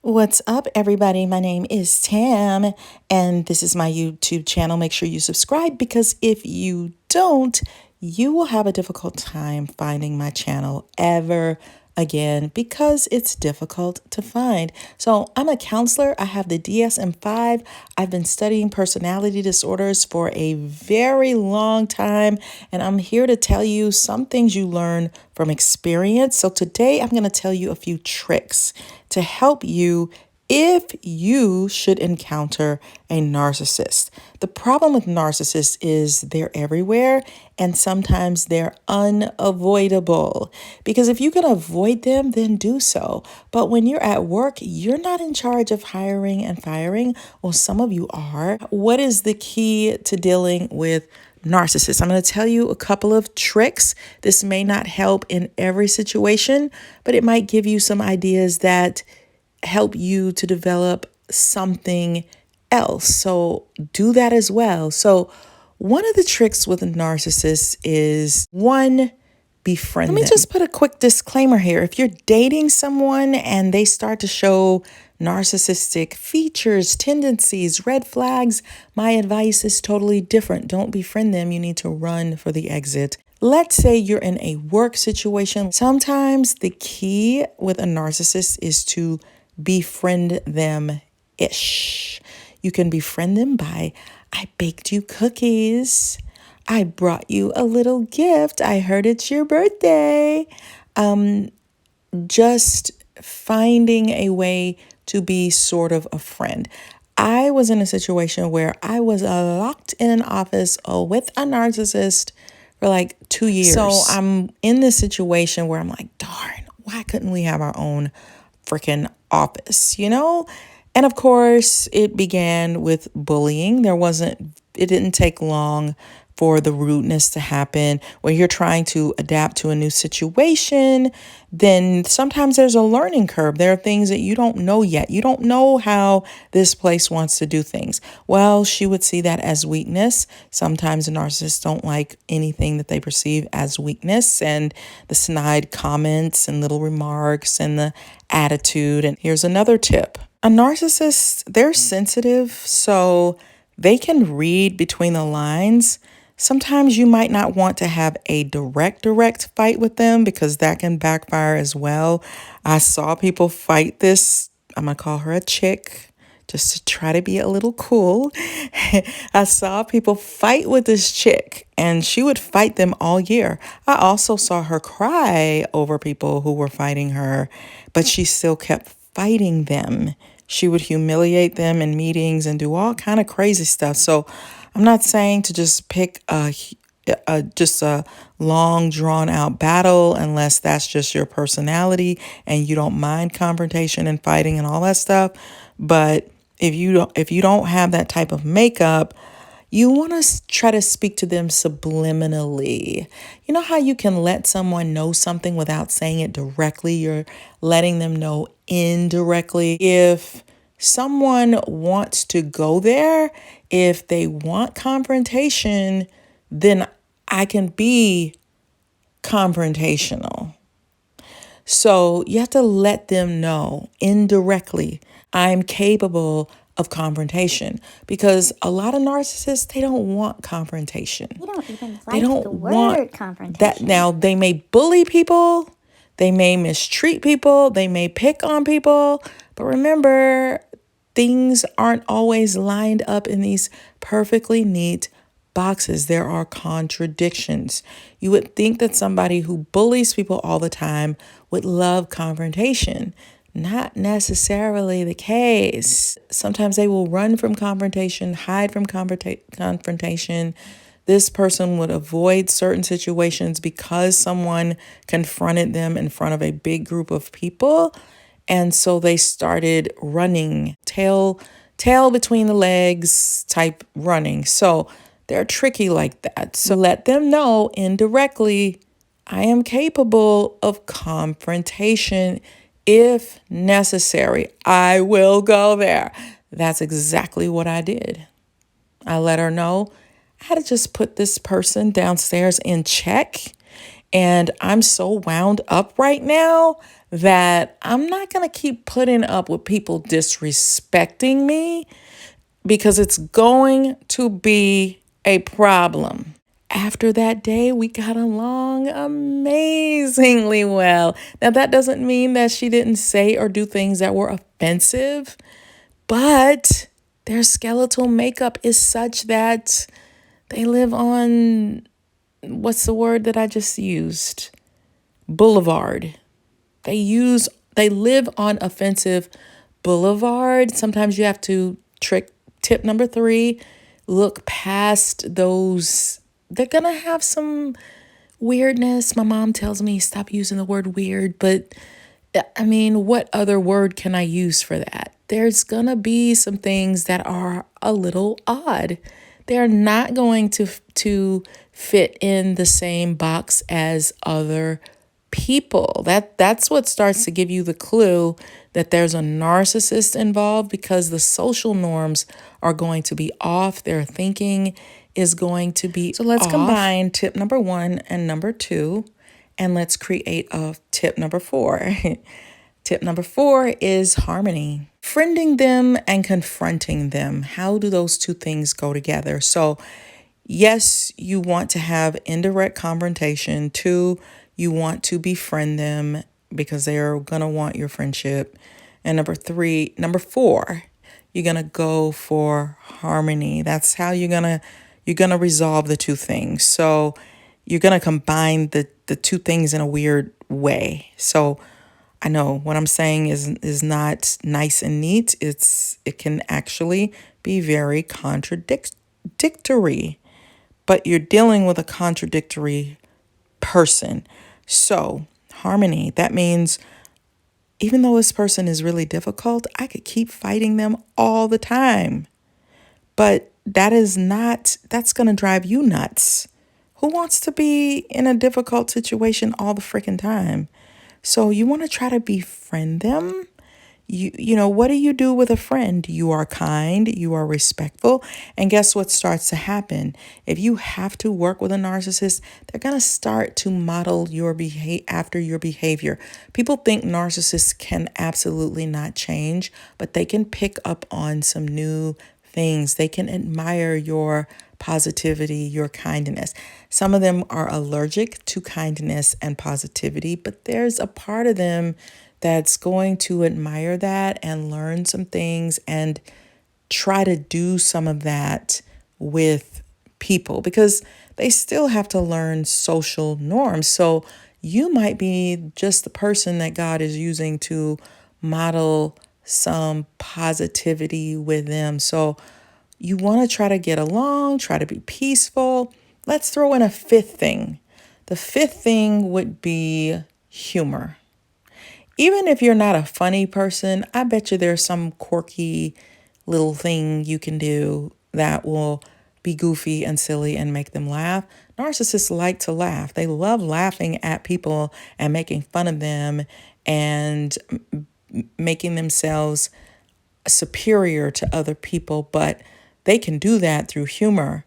What's up, everybody? My name is Tam, and this is my YouTube channel. Make sure you subscribe because if you don't, you will have a difficult time finding my channel ever again because it's difficult to find. So I'm a counselor. I have the DSM-5. I've been studying personality disorders for a very long time, and I'm here to tell you some things you learn from experience. So today I'm going to tell you a few tricks to help you if you should encounter a narcissist. The problem with narcissists is they're everywhere and sometimes they're unavoidable. Because if you can avoid them, then do so. But when you're at work, you're not in charge of hiring and firing. Well, some of you are. What is the key to dealing with narcissists? I'm going to tell you a couple of tricks. This may not help in every situation, but it might give you some ideas that help you to develop something else. So do that as well. So one of the tricks with a narcissist is one, befriend them. Let me just put a quick disclaimer here. If you're dating someone and they start to show narcissistic features, tendencies, red flags, my advice is totally different. Don't befriend them. You need to run for the exit. Let's say you're in a work situation. Sometimes the key with a narcissist is to befriend them-ish. You can befriend them by, I baked you cookies. I brought you a little gift. I heard it's your birthday. Just finding a way to be sort of a friend. I was in a situation where I was locked in an office with a narcissist for like 2 years. So I'm in this situation where I'm like, darn, why couldn't we have our own freaking office, you know? And of course, it began with bullying. It didn't take long for the rudeness to happen. When you're trying to adapt to a new situation, then sometimes there's a learning curve. There are things that you don't know yet. You don't know how this place wants to do things. Well, she would see that as weakness. Sometimes narcissists don't like anything that they perceive as weakness, and the snide comments and little remarks and the attitude. And here's another tip. A narcissist, they're sensitive, so they can read between the lines. Sometimes you might not want to have a direct fight with them because that can backfire as well. I saw people fight this, I'm going to call her a chick, just to try to be a little cool. I saw people fight with this chick and she would fight them all year. I also saw her cry over people who were fighting her, but she still kept fighting them. She would humiliate them in meetings and do all kind of crazy stuff. So I'm not saying to just pick just a long drawn out battle unless that's just your personality and you don't mind confrontation and fighting and all that stuff. But if you don't have that type of makeup, you want to try to speak to them subliminally. You know how you can let someone know something without saying it directly? You're letting them know indirectly. If someone wants to go there, if they want confrontation, then I can be confrontational. So you have to let them know indirectly, I'm capable of confrontation, because a lot of narcissists, they don't want confrontation. You don't even like They don't the want word confrontation. that. Now, they may bully people, they may mistreat people, they may pick on people, but remember, things aren't always lined up in these perfectly neat boxes. There are contradictions. You would think that somebody who bullies people all the time would love confrontation. Not necessarily the case. Sometimes they will run from confrontation, hide from confrontation. This person would avoid certain situations because someone confronted them in front of a big group of people. And so they started running, tail between the legs type running. So they're tricky like that. So let them know indirectly, I am capable of confrontation if necessary. I will go there. That's exactly what I did. I let her know I had to just put this person downstairs in check. And I'm so wound up right now that I'm not going to keep putting up with people disrespecting me because it's going to be a problem. After that day, we got along amazingly well. Now, that doesn't mean that she didn't say or do things that were offensive, but their skeletal makeup is such that they live on, what's the word that I just used? Boulevard. They live on offensive boulevard. Sometimes you have to tip number 3, look past those. They're going to have some weirdness. My mom tells me stop using the word weird, but I mean, what other word can I use for that? There's going to be some things that are a little odd. They're not going to fit in the same box as other people. That's what starts to give you the clue that there's a narcissist involved, because the social norms are going to be off. Their thinking is going to be so let's off. Combine tip number 1 and number 2, and let's create a tip number 4. Tip number 4 is harmony. Friending them and confronting them. How do those two things go together? So yes, you want to have indirect confrontation. 2, you want to befriend them because they're going to want your friendship. And number 4, you're going to go for harmony. That's how you're going to resolve the two things. So you're going to combine the two things in a weird way. So I know what I'm saying is not nice and neat. It can actually be very contradictory, but you're dealing with a contradictory person. So harmony, that means even though this person is really difficult, I could keep fighting them all the time. But that's going to drive you nuts. Who wants to be in a difficult situation all the freaking time? So you want to try to befriend them. You know, what do you do with a friend? You are kind, you are respectful, and guess what starts to happen? If you have to work with a narcissist, they're going to start to model your after your behavior. People think narcissists can absolutely not change, but they can pick up on some new things. They can admire your positivity, your kindness. Some of them are allergic to kindness and positivity, but there's a part of them that's going to admire that and learn some things and try to do some of that with people, because they still have to learn social norms. So you might be just the person that God is using to model some positivity with them. So you want to try to get along, try to be peaceful. Let's throw in a 5th thing. The 5th thing would be humor. Even if you're not a funny person, I bet you there's some quirky little thing you can do that will be goofy and silly and make them laugh. Narcissists like to laugh. They love laughing at people and making fun of them and making themselves superior to other people, but they can do that through humor.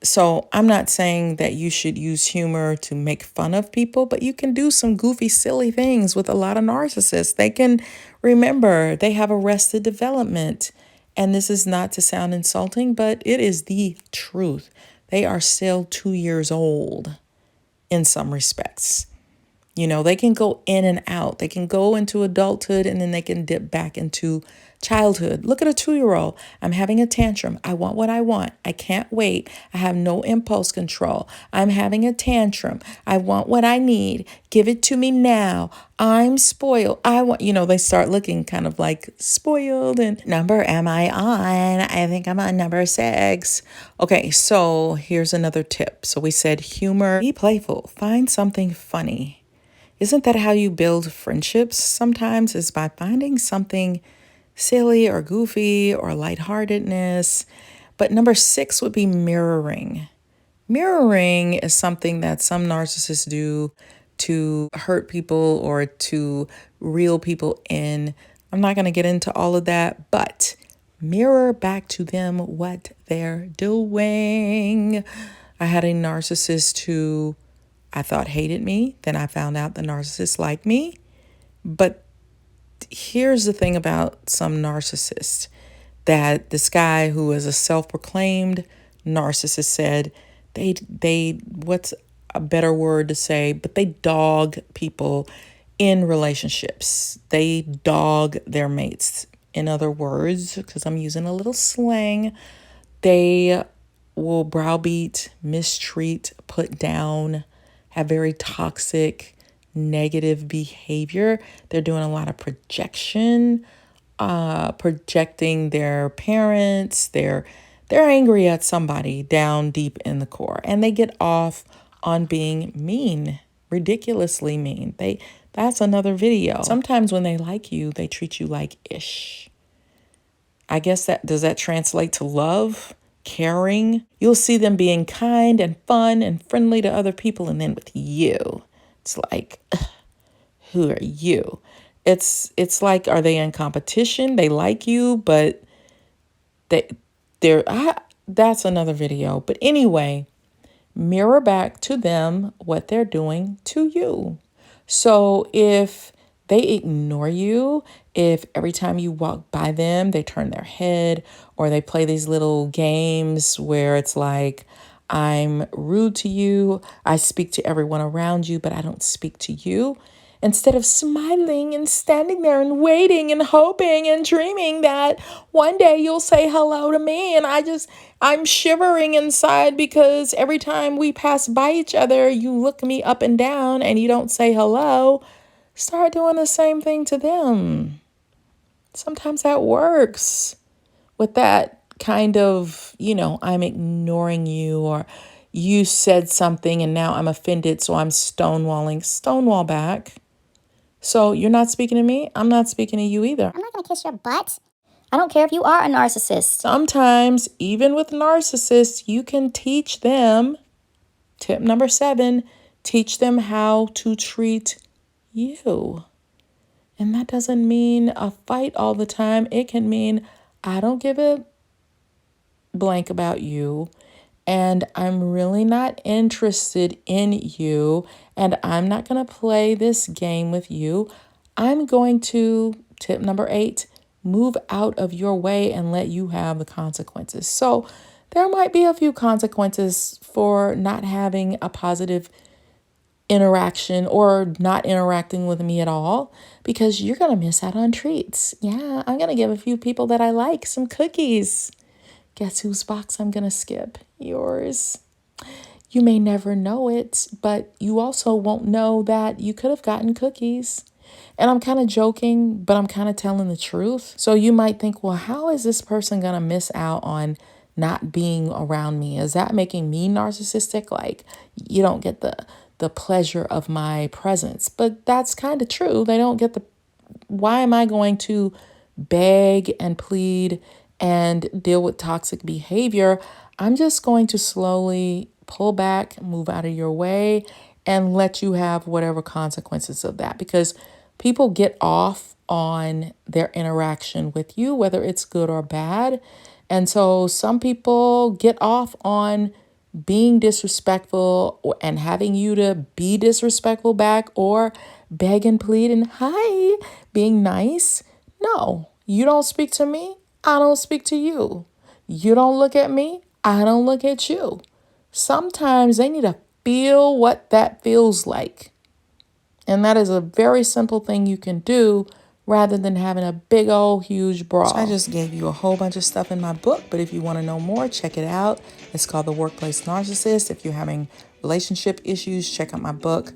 So I'm not saying that you should use humor to make fun of people, but you can do some goofy, silly things with a lot of narcissists. They can remember they have arrested development. And this is not to sound insulting, but it is the truth. They are still 2 years old in some respects. You know, they can go in and out. They can go into adulthood and then they can dip back into childhood. Look at a 2-year-old. I'm having a tantrum. I want what I want. I can't wait. I have no impulse control. I'm having a tantrum. I want what I need. Give it to me now. I'm spoiled. I want, they start looking kind of like spoiled. And number am I on? I think I'm on number 6. Okay, so here's another tip. So we said humor, be playful, find something funny. Isn't that how you build friendships sometimes, is by finding something silly or goofy or lightheartedness? But number 6 would be mirroring. Mirroring is something that some narcissists do to hurt people or to reel people in. I'm not going to get into all of that, but mirror back to them what they're doing. I had a narcissist who I thought hated me. Then I found out the narcissist liked me. But here's the thing about some narcissists, that this guy who is a self-proclaimed narcissist said they what's a better word to say, but they dog people in relationships. They dog their mates. In other words, because I'm using a little slang, they will browbeat, mistreat, put down, have very toxic, negative behavior. They're doing a lot of projection, projecting their parents. They're angry at somebody down deep in the core, and they get off on being mean, ridiculously mean. That's another video. Sometimes when they like you, they treat you like ish. I guess does that translate to love, caring? You'll see them being kind and fun and friendly to other people, and then with you, it's like, ugh, who are you? It's like, are they in competition? They like you, but that's another video. But anyway, mirror back to them what they're doing to you. So if they ignore you, if every time you walk by them, they turn their head, or they play these little games where it's like, I'm rude to you, I speak to everyone around you, but I don't speak to you. Instead of smiling and standing there and waiting and hoping and dreaming that one day you'll say hello to me, and I'm shivering inside because every time we pass by each other, you look me up and down and you don't say hello. Start doing the same thing to them. Sometimes that works with that kind of, I'm ignoring you, or you said something and now I'm offended, so I'm stonewalling. Stonewall back. So you're not speaking to me, I'm not speaking to you either. I'm not going to kiss your butt. I don't care if you are a narcissist. Sometimes, even with narcissists, you can teach them, tip number 7, teach them how to treat you. And that doesn't mean a fight all the time. It can mean, I don't give a blank about you, and I'm really not interested in you, and I'm not going to play this game with you. I'm going to, tip number 8, move out of your way and let you have the consequences. So there might be a few consequences for not having a positive interaction or not interacting with me at all, because you're going to miss out on treats. Yeah, I'm going to give a few people that I like some cookies. Guess whose box I'm going to skip? Yours. You may never know it, but you also won't know that you could have gotten cookies. And I'm kind of joking, but I'm kind of telling the truth. So you might think, well, how is this person going to miss out on not being around me? Is that making me narcissistic? Like, you don't get the pleasure of my presence. But that's kind of true. They don't get why am I going to beg and plead and deal with toxic behavior? I'm just going to slowly pull back, move out of your way, and let you have whatever consequences of that, because people get off on their interaction with you, whether it's good or bad. And so some people get off on being disrespectful and having you to be disrespectful back, or beg and plead and hi, being nice. No, you don't speak to me, I don't speak to you. You don't look at me, I don't look at you. Sometimes they need to feel what that feels like. And that is a very simple thing you can do rather than having a big old huge brawl. So I just gave you a whole bunch of stuff in my book, but if you want to know more, check it out. It's called The Workplace Narcissist. If you're having relationship issues, check out my book,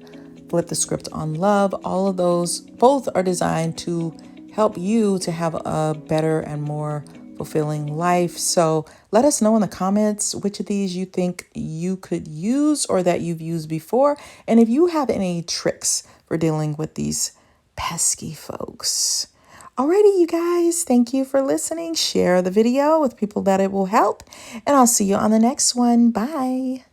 Flip the Script on Love. All of those, both are designed to help you to have a better and more fulfilling life. So let us know in the comments which of these you think you could use or that you've used before. And if you have any tricks for dealing with these pesky folks. Alrighty, you guys, thank you for listening. Share the video with people that it will help, and I'll see you on the next one. Bye.